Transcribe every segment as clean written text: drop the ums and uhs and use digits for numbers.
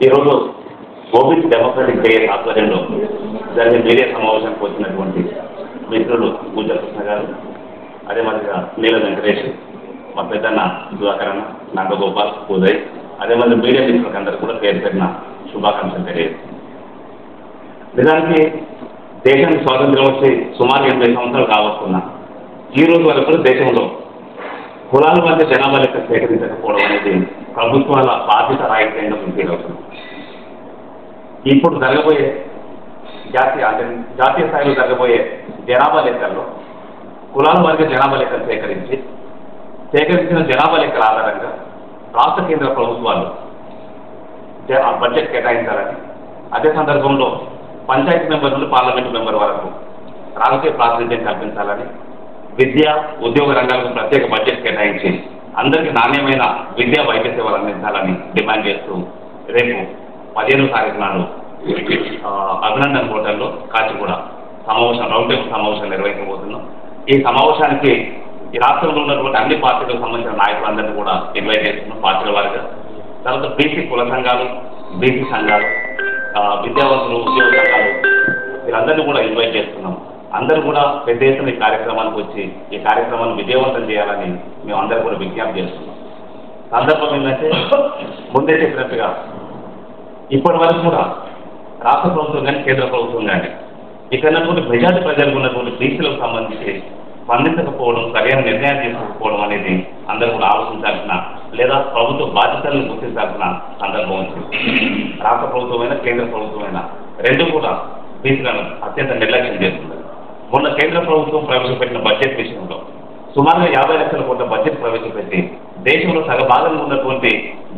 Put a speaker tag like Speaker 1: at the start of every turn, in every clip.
Speaker 1: ఈరోజు OBC democratic JAS ఆధ్వర్యంలో జరిగిన మీడియా సమావేశానికి వచ్చినటువంటి మిత్రులు పూజా కృష్ణ గారు, అదే మాదిరిగా నీల వెంకటేష్, మా పెద్దన్న సుధాకరణ, నందగోపాల్, ఉదయ్, అదే మాదిరి మీడియా మిత్రులకు అందరూ కూడా పేరు పెట్టిన శుభాకాంక్షలు తెలియజేస్తుంది. నిజానికి దేశానికి స్వాతంత్ర్యం వచ్చి సుమారు 80 సంవత్సరాలు కావస్తున్నా ఈ రోజు వరకు దేశంలో కులాల మధ్య జనాభా లెక్క సేకరించకపోవడం అనేది ప్రభుత్వాల బాధ్యత రాహిత్యంగా ఫీల్ అవుతుంది. ఇప్పుడు జరగబోయే జాతీయ స్థాయిలో జరగబోయే జనాభా లెక్కల్లో కులాల వర్గ జనాభా లెక్కలు సేకరించిన జనాభా లెక్కల ఆధారంగా రాష్ట్ర కేంద్ర ప్రభుత్వాలు బడ్జెట్ కేటాయించాలని, అదే సందర్భంలో పంచాయతీ మెంబర్ నుండి పార్లమెంటు మెంబర్ వరకు రాజకీయ ప్రాతినిధ్యం కల్పించాలని, విద్య ఉద్యోగ రంగాలకు ప్రత్యేక బడ్జెట్ కేటాయించి అందరికీ నాణ్యమైన విద్యా వైద్య సేవలు అందించాలని డిమాండ్ చేస్తూ రేపు 15వ తారీఖు నాడు అభినందన్ హోటల్లో కాచిగూడ రౌండ్ టేబుల్ సమావేశం నిర్వహించబోతున్నాం. ఈ సమావేశానికి ఈ రాష్ట్రంలో ఉన్నటువంటి అన్ని పార్టీలకు సంబంధించిన నాయకులందరినీ కూడా ఇన్వైట్ చేస్తున్నాం పార్టీల వారిగా. తర్వాత బీసీ కుల సంఘాలు, బీసీ సంఘాలు, విద్యావంతులు, ఉద్యోగ సంఘాలు వీరందరినీ కూడా ఇన్వైట్ చేస్తున్నాం. అందరూ కూడా పెద్ద ఎత్తున ఈ కార్యక్రమానికి వచ్చి ఈ కార్యక్రమాన్ని విజయవంతం చేయాలని మేము అందరూ కూడా విజ్ఞప్తి చేస్తున్నాం. సందర్భం ఏంటంటే ముందే చెప్పినట్టుగా ఇప్పటి వరకు కూడా రాష్ట్ర ప్రభుత్వం కానీ కేంద్ర ప్రభుత్వం కానీ ఇక్కడ ఉన్నటువంటి మెజార్టీ ప్రజలకు ఉన్నటువంటి బీసీలకు సంబంధించి స్పందించకపోవడం, సరైన నిర్ణయాలు తీసుకోకపోవడం అనేది అందరూ కూడా ఆలోచించాల్సిన లేదా ప్రభుత్వ బాధ్యతలను గుర్తించాల్సిన సందర్భం వచ్చింది. రాష్ట్ర ప్రభుత్వమైనా కేంద్ర ప్రభుత్వమైనా రెండు కూడా బీసీలను అత్యంత నిర్లక్ష్యం చేస్తుంది. మొన్న కేంద్ర ప్రభుత్వం ప్రవేశపెట్టిన బడ్జెట్ విషయంలో సుమారుగా 50 లక్షల కోట్ల బడ్జెట్ ప్రవేశపెట్టి దేశంలో సగభాగంగా ఉన్నటువంటి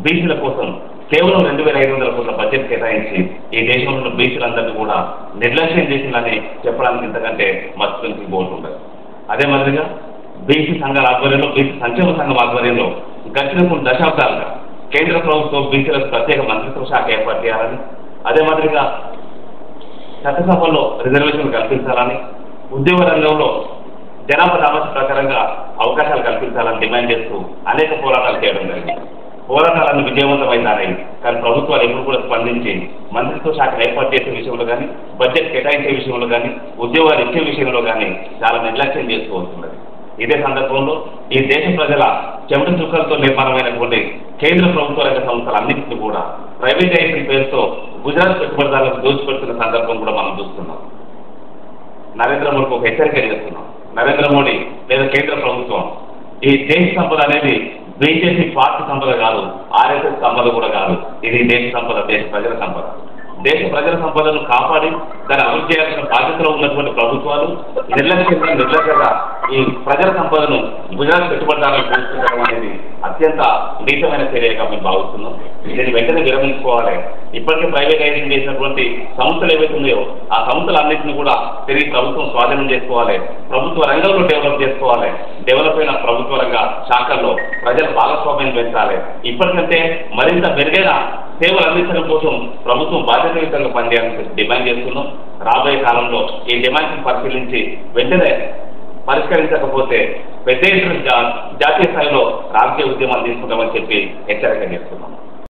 Speaker 1: బీసీల కోసం కేవలం 2500 కోట్ల బడ్జెట్ కేటాయించి ఈ దేశంలో ఉన్న బీసీలందరినీ కూడా నిర్లక్ష్యం చేసిందని చెప్పడానికి ఇంతకంటే మర్చిపోయి పోతుండదు. అదే మాదిరిగా బీసీ సంఘాల ఆధ్వర్యంలో, బీసీ సంక్షేమ సంఘం ఆధ్వర్యంలో గడిచిన కొన్ని దశాబ్దాలుగా కేంద్ర ప్రభుత్వం బీసీలకు ప్రత్యేక మంత్రిత్వ శాఖ ఏర్పాటు చేయాలని, అదే మాదిరిగా చట్టసభల్లో రిజర్వేషన్లు కల్పించాలని, ఉద్యోగ రంగంలో జనాభా దామాష ప్రకారంగా అవకాశాలు కల్పించాలని డిమాండ్ చేస్తూ అనేక పోరాటాలు చేయడం జరిగింది. పోరాటాలను విజయవంతమైనాయి. కానీ ప్రభుత్వాలు ఎప్పుడు కూడా స్పందించి మంత్రిత్వ శాఖను ఏర్పాటు చేసే విషయంలో కానీ, బడ్జెట్ కేటాయించే విషయంలో కానీ, ఉద్యోగాలు ఇచ్చే విషయంలో కానీ చాలా నిర్లక్ష్యం చేస్తూ వస్తున్నది. ఇదే సందర్భంలో ఈ దేశ ప్రజల చెమట చుక్కలతో నిర్మాణమైనటువంటి కేంద్ర ప్రభుత్వ రంగ సంస్థలన్నింటినీ కూడా ప్రైవేటైజేషన్ పేరుతో గుజరాత్ పెట్టుబడిదారులకు దోచిపెడుతున్న సందర్భం కూడా మనం చూస్తున్నాం. నరేంద్ర మోడీకి ఒక హెచ్చరిక చేస్తున్నాం. నరేంద్ర మోడీ లేదా కేంద్ర ప్రభుత్వం ఈ దేశ సంపద అనేది బీజేపీ పార్టీ సంపద కాదు, ఆర్ఎస్ఎస్ సంపద కూడా కాదు. ఇది దేశ సంపద, దేశ ప్రజల సంపద. దేశ ప్రజల సంపదను కాపాడి దాన్ని అభివృద్ధి చేయాల్సిన బాధ్యతలో ఉన్నటువంటి ప్రభుత్వాలు నిర్లక్ష్యంగా ఈ ప్రజల సంపదను గుజరాత్ పెట్టుబడిదారులకు దోచుకోవడం అనేది అత్యంత నీచమైన చర్యగా మేము భావిస్తున్నాం. దీన్ని వెంటనే విరమించుకోవాలి. ఇప్పటికే ప్రైవేటైజేషన్ చేసినటువంటి సంస్థలు ఏవైతే ఉన్నాయో ఆ సంస్థలన్నింటినీ కూడా తిరిగి ప్రభుత్వం స్వాధీనం చేసుకోవాలి. ప్రభుత్వ రంగంలో డెవలప్ చేసుకోవాలి. డెవలప్ అయిన ప్రభుత్వ రంగ శాఖల్లో ప్రజల భాగస్వామ్యం పెంచాలి. ఇప్పటికంటే మరింత మెరుగైన సేవలు అందించడం కోసం ప్రభుత్వం బాధ్యతాయుతంగా పనిచేయాలని డిమాండ్ చేస్తున్నాం. రాబోయే కాలంలో ఈ డిమాండ్ని పరిశీలించి వెంటనే పరిష్కరించకపోతే పెద్ద ఎత్తున జాతీయ స్థాయిలో రాజకీయ ఉద్యమాలు తీసుకుంటామని చెప్పి హెచ్చరిక చేస్తున్నాం.